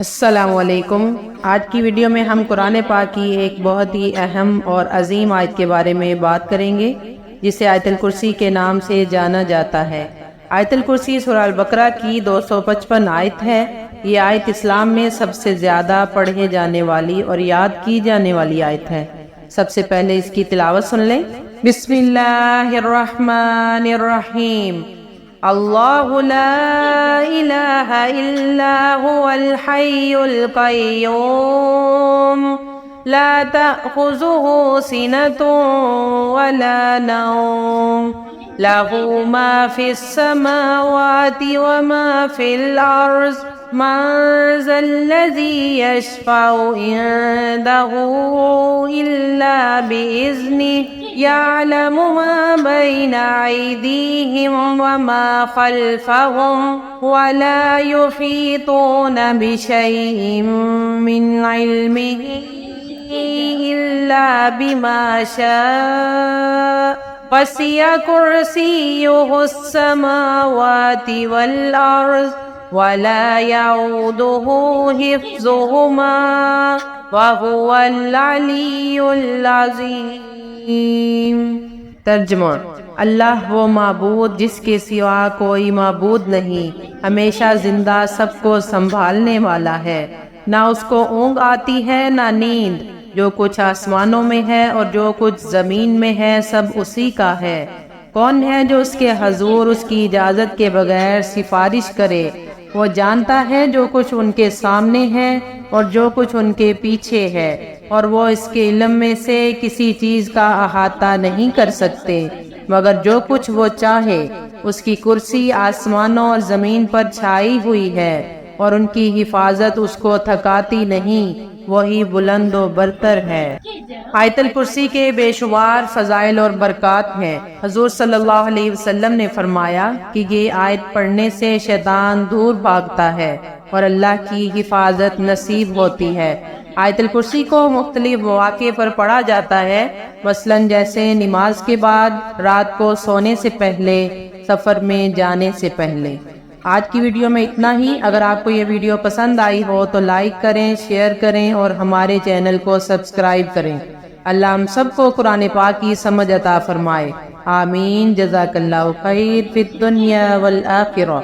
السلام علیکم۔ آج کی ویڈیو میں ہم قرآن پاک کی ایک بہت ہی اہم اور عظیم آیت کے بارے میں بات کریں گے، جسے آیت الکرسی کے نام سے جانا جاتا ہے۔ آیت الکرسی سورہ البقرہ کی 255 آیت ہے۔ یہ آیت اسلام میں سب سے زیادہ پڑھے جانے والی اور یاد کی جانے والی آیت ہے۔ سب سے پہلے اس کی تلاوت سن لیں۔ بسم اللہ الرحمن الرحیم۔ اللہ لا الہ الا هو الحی القیوم لا تأخذه سنة ولا نوم له ما في السماوات وما في الأرض من ذا الذي يشفع عنده إلا بإذنه يعلم ما بين أيديهم وما خلفهم ولا يحيطون بشيء من علمه إلا بما شاء وسع كرسيه السماوات والأرض ولا يعوده حفظهما وهو العلی العظیم۔ ترجمہ: اللہ وہ معبود جس کے سوا کوئی معبود نہیں، ہمیشہ زندہ، سب کو سنبھالنے والا ہے، نہ اس کو اونگ آتی ہے نہ نیند۔ جو کچھ آسمانوں میں ہے اور جو کچھ زمین میں ہے سب اسی کا ہے۔ کون ہے جو اس کے حضور اس کی اجازت کے بغیر سفارش کرے؟ وہ جانتا ہے جو کچھ ان کے سامنے ہے اور جو کچھ ان کے پیچھے ہے، اور وہ اس کے علم میں سے کسی چیز کا احاطہ نہیں کر سکتے مگر جو کچھ وہ چاہے۔ اس کی کرسی آسمانوں اور زمین پر چھائی ہوئی ہے اور ان کی حفاظت اس کو تھکاتی نہیں، وہی بلند و برتر ہے۔ آیت الکرسی کے بے شمار فضائل اور برکات ہیں۔ حضور صلی اللہ علیہ وسلم نے فرمایا کہ یہ آیت پڑھنے سے شیطان دور بھاگتا ہے اور اللہ کی حفاظت نصیب ہوتی ہے۔ آیت الکرسی کو مختلف مواقع پر پڑھا جاتا ہے، مثلا جیسے نماز کے بعد، رات کو سونے سے پہلے، سفر میں جانے سے پہلے۔ آج کی ویڈیو میں اتنا ہی۔ اگر آپ کو یہ ویڈیو پسند آئی ہو تو لائک کریں، شیئر کریں اور ہمارے چینل کو سبسکرائب کریں۔ اللہ ہم سب کو قرآن پاک کی سمجھ عطا فرمائے، آمین۔ جزاک اللہ خیر فی الدنیا والآخرہ۔